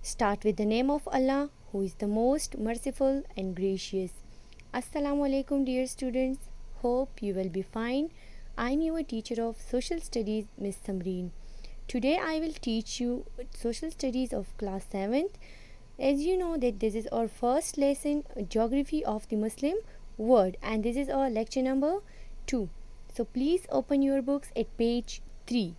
Start with the name of Allah, who is the most merciful and gracious. Assalamu alaikum, dear students. Hope you will be fine. I'm your teacher of Social Studies, Miss Samreen. Today I will teach you Social Studies of class 7th. As you know that this is our first lesson, Geography of the Muslim World, and this is our lecture number 2. So please open your books at page 3.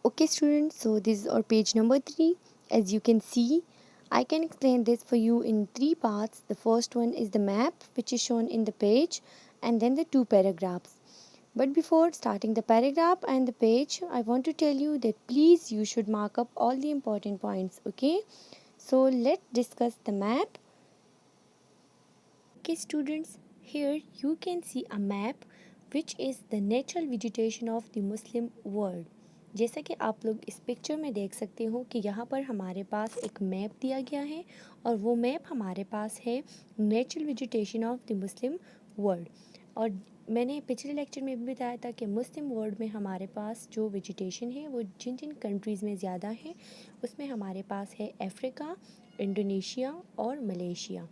Okay students, so this is our page number 3. As you can see, I can explain this for you in 3 parts. The first one is the map which is shown in the page, and then the 2 paragraphs. But before starting the paragraph and the page, I want to tell you that please you should mark up all the important points, okay? So let's discuss the map. Okay students, here you can see a map which is the natural vegetation of the Muslim world. जैसा कि आप लोग इस picture में देख सकते हो कि यहाँ पर हमारे पास एक मैप दिया गया है और वो मैप हमारे पास है natural vegetation of the Muslim world. और मैंने पिछले लेक्चर में भी बताया था कि मुस्लिम वर्ल्ड में हमारे पास जो वेजिटेशन है वो जिन जिन कंट्रीज़ में ज़्यादा है उसमें हमारे पास है अफ्रीका, इंडोनेशिया और मलेशिया।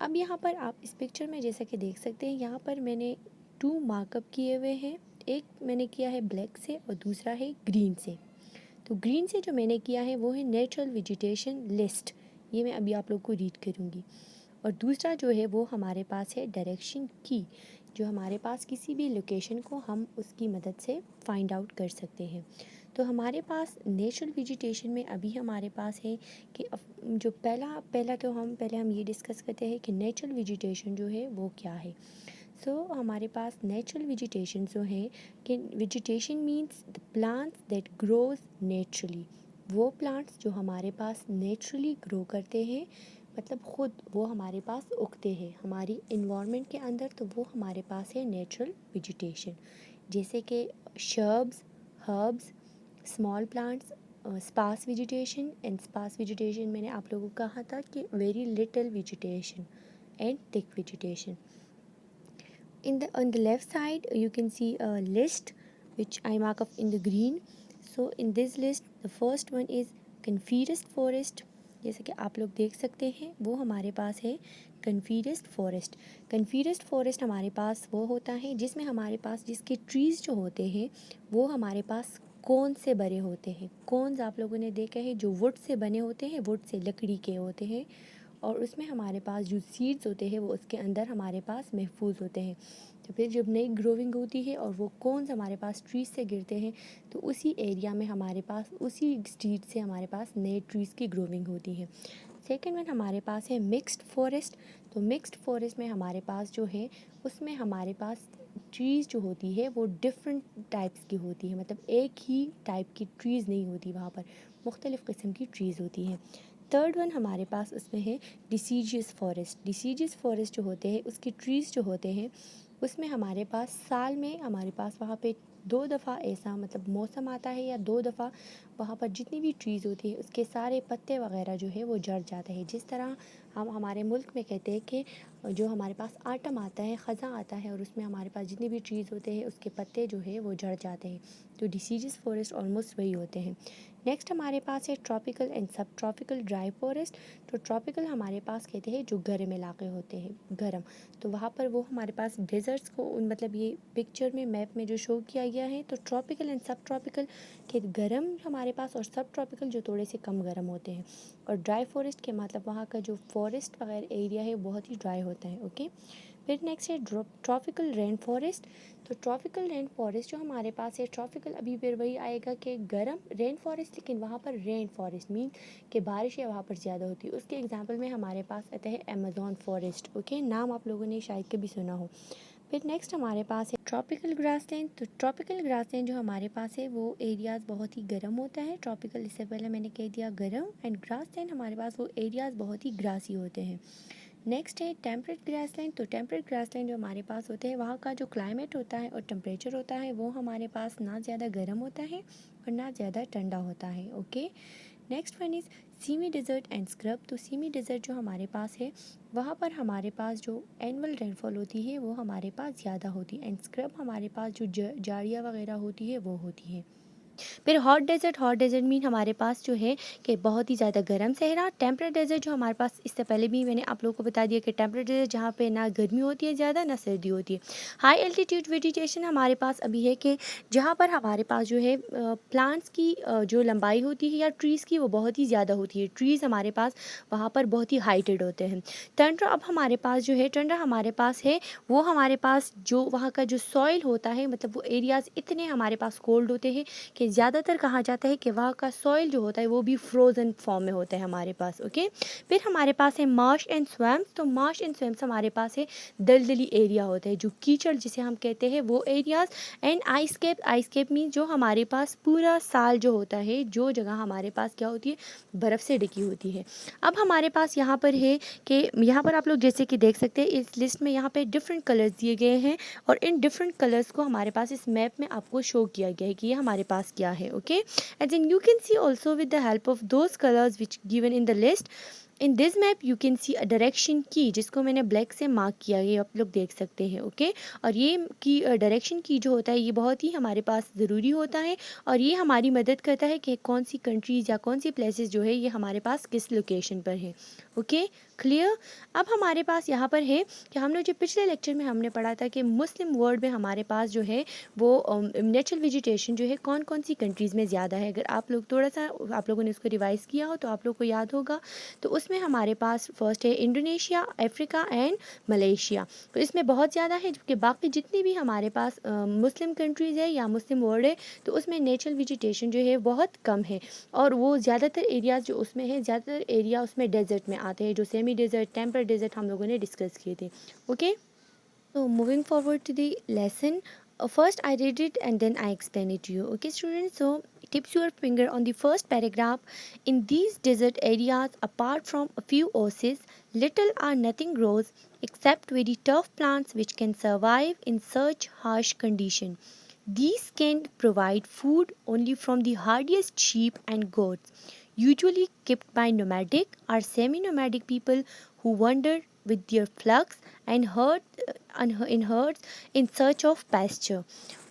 अब यहाँ पर आप इस पिक्चर में जैसा कि देख सकते हैं, यहाँ पर मैंने 2 मार्कअप किए हुए हैं। एक मैंने किया है ब्लैक से और दूसरा है ग्रीन से। तो ग्रीन से जो मैंने किया है वो है नेचुरल वेजिटेशन लिस्ट, ये मैं अभी आप लोग को रीड करूँगी। और दूसरा जो है वो हमारे पास है डायरेक्शन की, जो हमारे पास किसी भी लोकेशन को हम उसकी मदद से फाइंड आउट कर सकते हैं। तो हमारे पास नेचुरल वेजिटेशन में अभी हमारे पास है कि जो पहला तो हम पहले हम ये डिस्कस करते हैं कि नेचुरल वेजिटेशन जो है वो क्या है। हमारे पास नेचुरल वेजिटेशन जो है कि vegetation means the plants that grows naturally, वो प्लांट्स जो हमारे पास नेचुरली ग्रो करते हैं, मतलब ख़ुद वो हमारे पास उगते हैं हमारी इन्वायरमेंट के अंदर, तो वो हमारे पास है नेचुरल वेजिटेशन। जैसे कि shrubs, herbs, small plants, sparse vegetation. And sparse vegetation मैंने आप लोगों को कहा था कि very little vegetation and thick vegetation. On the left side you can see a list which I mark up in the green. So in this list the first one is coniferous forest। जैसे कि आप लोग देख सकते हैं वो हमारे पास है कनिफेरस फॉरेस्ट। कनिफेरस फॉरेस्ट हमारे पास वो होता है जिसमें हमारे पास जिसके ट्रीज़ जो होते हैं वो हमारे पास कोन से बने होते हैं। कोन्स आप लोगों ने देखा है जो वुड से बने होते हैं, वुड से लकड़ी के होते हैं, और उसमें हमारे पास जो सीड्स होते हैं वो उसके अंदर हमारे पास महफूज होते हैं। तो फिर जब नई ग्रोविंग होती है और वो कोन्स हमारे पास ट्रीज से गिरते हैं तो उसी एरिया में हमारे पास उसी सीड से हमारे पास नए ट्रीज़ की ग्रोविंग होती है। सेकेंड वन हमारे पास है मिक्स्ड फॉरेस्ट। तो मिक्स्ड फॉरेस्ट में हमारे पास जो है उसमें हमारे पास ट्रीज़ जो होती है वो डिफरेंट टाइप्स की होती है, मतलब एक ही टाइप की ट्रीज़ नहीं होती, वहाँ पर मुख्तलिफ़ किस्म की ट्रीज़ होती हैं। थर्ड वन हमारे पास उसमें है डिसीजियस फॉरेस्ट। डिसीजियस फॉरेस्ट जो होते हैं उसकी ट्रीज़ जो होते हैं उसमें हमारे पास साल में हमारे पास वहाँ पे 2 दफ़ा ऐसा मतलब मौसम आता है या 2 दफ़ा वहाँ पर जितनी भी ट्रीज़ होती है उसके सारे पत्ते वगैरह जो है वो झड़ जाते हैं। जिस तरह हम हमारे मुल्क में कहते हैं कि जो हमारे पास आटम आता है, ख़ज़ा आता है, और उसमें हमारे पास जितने भी ट्रीज़ होते हैं उसके पत्ते जो है वो झड़ जाते हैं। तो डिसीजियस फॉरेस्ट ऑलमोस्ट वही होते हैं। नेक्स्ट हमारे पास है ट्रॉपिकल एंड सब ट्रॉपिकल ड्राई फॉरेस्ट। तो ट्रॉपिकल हमारे पास कहते हैं जो गर्म इलाके होते हैं, गर्म, तो वहाँ पर वो हमारे पास डेजर्ट्स को मतलब ये पिक्चर में मैप में जो शो किया गया है, तो ट्रॉपिकल एंड सब ट्रॉपिकल के गर्म हमारे पास और सब ट्रॉपिकल जो थोड़े से कम गर्म होते हैं। और ड्राई फॉरेस्ट के मतलब वहाँ का जो फॉरेस्ट वगैरह एरिया है बहुत ही ड्राई होता है। ओके, फिर नेक्स्ट है ट्रॉपिकल रेन फॉरेस्ट। तो ट्रॉपिकल रेन फॉरेस्ट जो हमारे पास है, ट्रॉपिकल अभी फिर वही आएगा कि गर्म रेन फॉरेस्ट, लेकिन वहाँ पर रेन फॉरेस्ट मीन कि बारिशें वहाँ पर ज़्यादा होती है। उसके एग्जांपल में हमारे पास आता है अमेज़न फॉरेस्ट। ओके, नाम आप लोगों ने शायद कभी सुना हो। फिर नेक्स्ट हमारे पास है ट्रॉपिकल ग्रासलैंड। तो ट्रॉपिकल ग्रासलैंड जो हमारे पास है वो एरियाज़ बहुत ही गर्म होता है। ट्रॉपिकल इससे पहले मैंने कह दिया गर्म, एंड ग्रासलैंड हमारे पास वो एरियाज़ बहुत ही ग्रासी होते हैं। नेक्स्ट है टेम्परेट ग्रासलैंड। तो टेम्परेट ग्रासलैंड जो हमारे पास होते हैं वहाँ का जो क्लाइमेट होता है और टेम्परेचर होता है वो हमारे पास ना ज़्यादा गर्म होता है और ना ज़्यादा ठंडा होता है। Okay, next one is semi desert and scrub. तो सीमी डिज़र्ट जो हमारे पास है वहाँ पर हमारे पास जो एनुअल रेनफॉल होती है वो हमारे पास ज़्यादा होती है, एंड स्क्रब हमारे पास जो झाड़ियाँ वगैरह होती है वो होती है। फिर हॉट डेजर्ट मीन हमारे पास जो है कि बहुत ही ज़्यादा गर्म सहरा। टेम्परेट डेजर्ट जो हमारे पास, इससे पहले भी मैंने आप लोगों को बता दिया कि टेम्परेट डेजर्ट जहाँ पे ना गर्मी होती है ज़्यादा ना सर्दी होती है। हाई एल्टीट्यूड वेजिटेशन हमारे पास अभी है कि जहाँ पर हमारे पास जो है प्लांट्स की जो लंबाई होती है या ट्रीज़ की वो बहुत ही ज़्यादा होती है। ट्रीज़ हमारे पास वहाँ पर बहुत ही हाइटेड होते हैं। टंड्रा अब हमारे पास जो है, टंड्रा हमारे पास है वो हमारे पास जो वहाँ का जो सॉइल होता है, मतलब वो एरियाज़ इतने हमारे पास कोल्ड होते हैं कि ज़्यादातर कहा जाता है कि वहाँ का सॉइल जो होता है वो भी फ्रोज़न फॉर्म में होता है हमारे पास। ओके, फिर हमारे पास है मार्श एंड स्वैम्प्स। तो मार्श एंड स्वैम्प्स हमारे पास है दलदली एरिया होता है, जो कीचड़ जिसे हम कहते हैं वो एरियाज़। एंड आइसकेप मीन जो हमारे पास पूरा साल जो होता है, जो जगह हमारे पास क्या होती है, बर्फ़ से ढकी होती है। अब हमारे पास यहाँ पर है कि यहाँ पर आप लोग जैसे कि देख सकते हैं इस लिस्ट में यहाँ पे डिफरेंट कलर्स दिए गए हैं और इन डिफरेंट कलर्स को हमारे पास इस मैप में आपको शो किया गया है कि ये हमारे पास क्या है। Okay, and then you can see also with the help of those colours which given in the list. In this map you can see a direction की, जिसको मैंने ब्लैक से मार्क किया है, ये आप लोग देख सकते हैं। ओके, और ये की डायरेक्शन की जो होता है ये बहुत ही हमारे पास ज़रूरी होता है और ये हमारी मदद करता है कि कौन सी कंट्रीज़ या कौन सी प्लेसेस जो है ये हमारे पास किस लोकेशन पर है। Okay, clear. अब हमारे पास यहाँ पर है कि हमने जो पिछले लेक्चर में हमने पढ़ा था कि मुस्लिम वर्ल्ड में हमारे पास जो है वो नेचुरल वेजिटेशन जो है कौन कौन सी कंट्रीज़ में ज़्यादा है। अगर आप लोग थोड़ा सा आप लोगों ने उसको रिवाइज़ किया हो तो आप लोग को याद होगा। तो उसमें हमारे पास फर्स्ट है इंडोनेशिया, अफ्रीका एंड मलेशिया। तो इसमें बहुत ज़्यादा है, जबकि बाकी जितनी भी हमारे पास मुस्लिम कंट्रीज़ है या मुस्लिम वर्ल्ड है तो उसमें नेचुरल वेजिटेशन जो है बहुत कम है। और वो ज़्यादातर एरियाज़ जो उसमें है, ज़्यादातर एरिया उसमें डेजर्ट में आते हैं, जो सेमी डेजर्ट, टेम्परेट डेजर्ट हम लोगों ने डिस्कस किए थे। Okay, so moving forward to the lesson, first I read it and then I explain it to you. Okay, students. So tips your finger on the first paragraph. In these desert areas, apart from a few oases, little or nothing grows except very tough plants which can survive in such harsh condition. These can provide food only from the hardiest sheep and goats, usually kept by nomadic or semi-nomadic people who wander with their flocks and in herds in search of pasture.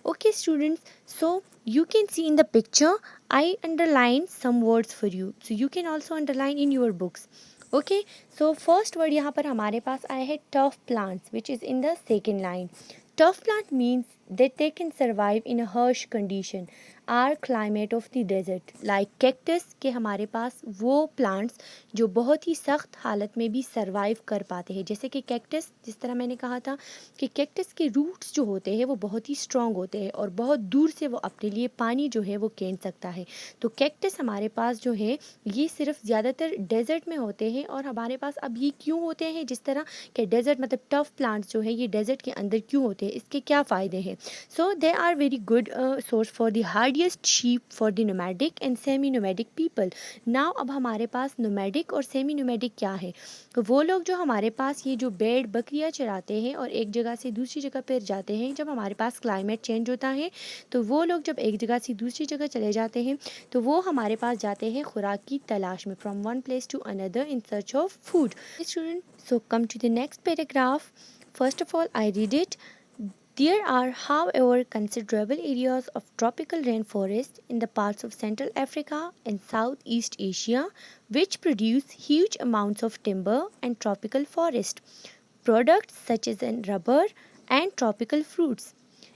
Okay, students, so you can see in the picture I underline some words for you, so you can also underline in your books. Okay, so first word यहाँ पर हमारे पास आया है tough plants, which is in the second line. Tough plant means that they can survive in a harsh condition or climate of the desert, like cactus के हमारे पास वो plants जो बहुत ही सख्त हालत में भी सर्वाइव कर पाते हैं। जैसे कि कैक्टस, जिस तरह मैंने कहा था कि कैक्टस के रूट्स जो होते हैं वो बहुत ही स्ट्रॉन्ग होते हैं और बहुत दूर से वो अपने लिए पानी जो है वो खींच सकता है। तो कैक्टस हमारे पास जो है ये सिर्फ ज़्यादातर डेजर्ट में होते हैं। और हमारे पास अब ये क्यों होते हैं, जिस तरह के डेजर्ट मतलब टफ प्लांट्स जो है ये डेजर्ट के अंदर क्यों होते हैं, इसके क्या फ़ायदे हैं। So they are very good source for the hardiest sheep for the nomadic and semi nomadic people. Now अब हमारे पास नोमैडिक और सेमी नोमैडिक क्या है। तो वो लोग जो हमारे पास ये जो भेड़ बकरियां चराते हैं और एक जगह से दूसरी जगह पर जाते हैं, जब हमारे पास क्लाइमेट चेंज होता है तो वो लोग जब एक जगह से दूसरी जगह चले जाते हैं तो वो हमारे पास जाते हैं खुराक की तलाश में, from one place to another in search of food. Student, so come to the next paragraph. First of all, I read it. There are, however, considerable areas of tropical rainforest in the parts of Central Africa and Southeast Asia which produce huge amounts of timber and tropical forest products such as rubber and tropical fruits.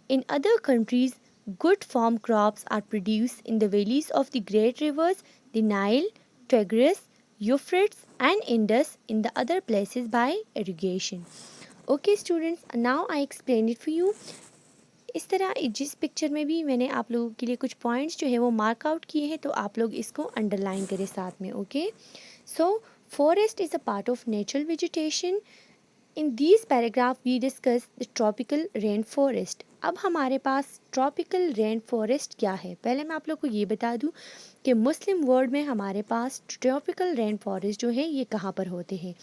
In other countries, good farm crops are produced in the valleys of the great rivers, the Nile, Tigris, Euphrates, and Indus in the other places by irrigation. Okay students, now I explain it for you. इस तरह जिस picture में भी मैंने आप लोगों के लिए कुछ पॉइंट्स जो है वो मार्क आउट किए हैं तो आप लोग इसको अंडरलाइन करें साथ में. Okay, so forest is a part of natural vegetation. In this paragraph we discuss the tropical rain forest. अब हमारे पास ट्रॉपिकल रेन फॉरेस्ट क्या है, पहले मैं आप लोग को ये बता दूं कि मुस्लिम वर्ल्ड में हमारे पास ट्रॉपिकल रेन फॉरेस्ट जो है ये कहाँ पर होते हैं.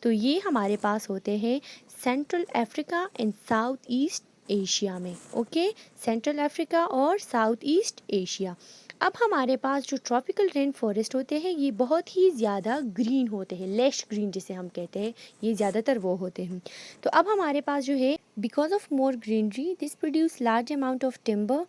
तो ये हमारे पास होते हैं central Africa and south east Asia में. ओके, सेंट्रल अफ्रीका और साउथ ईस्ट एशिया. अब हमारे पास जो ट्रॉपिकल रेन फॉरेस्ट होते हैं ये बहुत ही ज़्यादा ग्रीन होते हैं, लेश ग्रीन जिसे हम कहते हैं, ये ज़्यादातर वो होते हैं. तो अब हमारे पास जो है because of more greenery this produce large amount of timber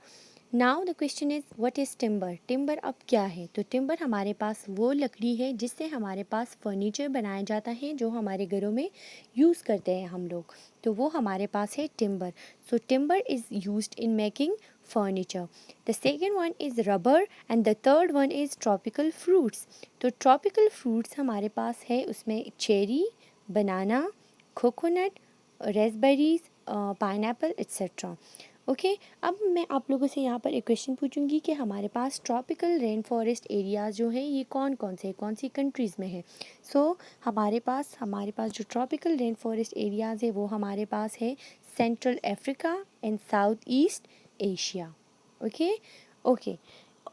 now the question is what is timber. Timber अब क्या है? तो टिम्बर हमारे पास वो लकड़ी है जिससे हमारे पास फर्नीचर बनाया जाता है, जो हमारे घरों में यूज़ करते हैं हम लोग, तो वो हमारे पास है timber. So timber is used in making furniture. The second one is rubber and the third one is tropical fruits. तो ट्रॉपिकल फ्रूट्स हमारे पास है, उसमें चेरी, बनाना, कोकोनट, रेसबेरीज, पाइनएप्पल एक्सेट्रा। ओके, अब मैं आप लोगों से यहाँ पर एक क्वेश्चन पूछूंगी कि हमारे पास ट्रॉपिकल रेन फॉरेस्ट एरियाज़ जो हैं ये कौन कौन से, कौन सी कंट्रीज़ में है। सो हमारे पास जो ट्रॉपिकल रेन फॉरेस्ट एरियाज़ है वो हमारे पास है central Africa and south east Asia. Okay okay,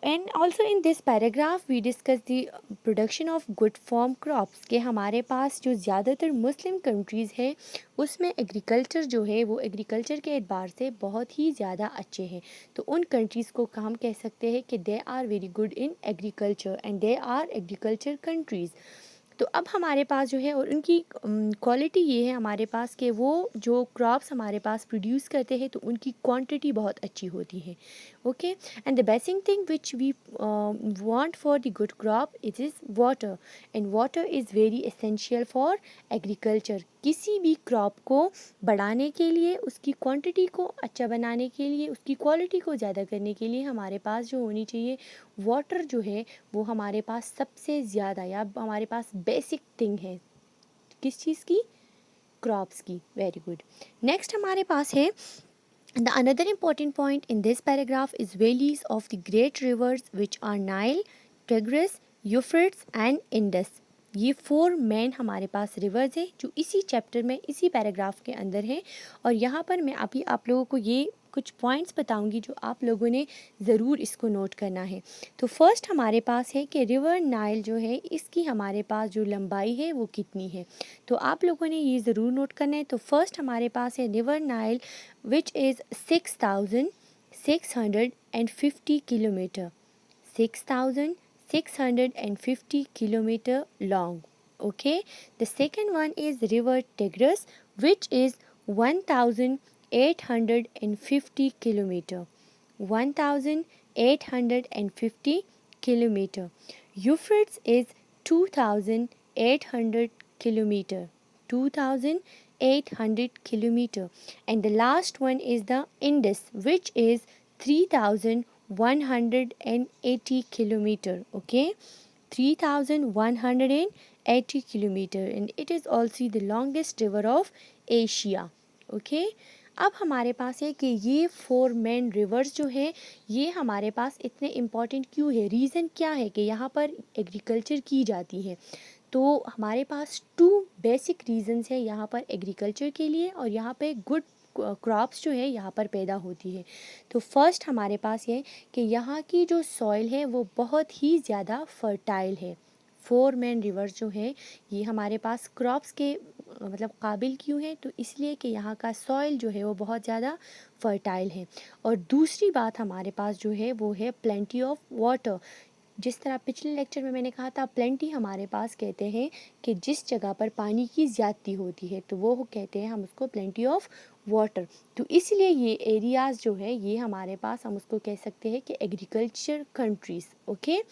and also in this paragraph we discuss the production of good form crops, के हमारे पास जो ज़्यादातर मुस्लिम कंट्रीज़ है उसमें एग्रीकल्चर जो है वो एग्रीकल्चर के एतबार से बहुत ही ज़्यादा अच्छे हैं। तो उन कंट्रीज़ को हम कह सकते हैं कि they are very good in agriculture and they are agriculture countries. तो अब हमारे पास जो है और उनकी क्वालिटी ये है हमारे पास कि वो जो क्रॉप्स हमारे पास प्रोड्यूस करते हैं तो उनकी क्वांटिटी बहुत अच्छी होती है। Okay, and the basic thing which we want for the good crop it is water, and water is very essential for agriculture. किसी भी क्रॉप को बढ़ाने के लिए, उसकी क्वांटिटी को अच्छा बनाने के लिए, उसकी क्वालिटी को ज़्यादा करने के लिए हमारे पास जो होनी चाहिए वाटर जो है वो हमारे पास सबसे ज़्यादा या हमारे पास बेसिक थिंग है। किस चीज़ की? क्रॉप्स की। Very good. नेक्स्ट हमारे पास है the another important point in this paragraph is valleys of the great rivers which are Nile, Tigris, Euphrates and Indus। ये 4 मेन हमारे पास रिवर्स है जो इसी चैप्टर में, इसी पैराग्राफ के अंदर है। और यहाँ पर मैं अभी आप लोगों को ये कुछ पॉइंट्स बताऊंगी जो आप लोगों ने ज़रूर इसको नोट करना है। तो फर्स्ट हमारे पास है कि रिवर नाइल जो है इसकी हमारे पास जो लंबाई है वो कितनी है, तो आप लोगों ने ये ज़रूर नोट करना है। तो फर्स्ट हमारे पास है river Nile which is 6,650 kilometer, 6,650 kilometer long. Okay, the second one is river Tigris which is 1,850 kilometer, 1,850 kilometer. Euphrates is 2,800 kilometer, 2,800 kilometer, and the last one is the Indus which is 3,180 kilometer. Okay, 3,180 kilometer, and it is also the longest river of Asia. Okay, अब हमारे पास है कि ये 4 main rivers जो है ये हमारे पास इतने इम्पॉर्टेंट क्यों है, रीज़न क्या है कि यहाँ पर एग्रीकल्चर की जाती है। तो हमारे पास 2 बेसिक रीज़न्स है यहाँ पर एग्रीकल्चर के लिए, और यहाँ पे गुड क्रॉप्स जो है यहाँ पर पैदा होती है। तो फर्स्ट हमारे पास ये कि यहाँ की जो सॉइल है वो बहुत ही ज़्यादा फर्टाइल है। 4 मेन रिवर्स जो है ये हमारे पास क्रॉप्स के मतलब काबिल क्यों है, तो इसलिए कि यहाँ का सॉइल जो है वो बहुत ज़्यादा फर्टाइल है। और दूसरी बात हमारे पास जो है वो है प्लेंटी ऑफ वाटर। जिस तरह पिछले लेक्चर में मैंने कहा था प्लेंटी हमारे पास कहते हैं कि जिस जगह पर पानी की ज़्यादती होती है तो वो कहते हैं हम उसको प्लेंटी ऑफ वाटर। तो इसलिए ये एरियाज़ जो है ये हमारे पास हम उसको कह सकते हैं कि agriculture countries. Okay,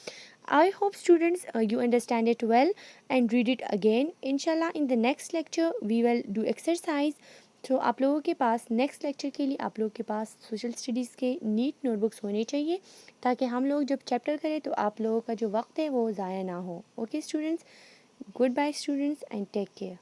I hope students you understand it well and read it again. Inshallah in the next lecture we will do exercise. तो आप लोगों के पास नेक्स्ट लेक्चर के लिए आप लोगों के पास सोशल स्टडीज़ के नीट नोटबुक्स होने चाहिए ताकि हम लोग जब चैप्टर करें तो आप लोगों का जो वक्त है वो ज़ाया ना हो। Okay students, good bye students and take care.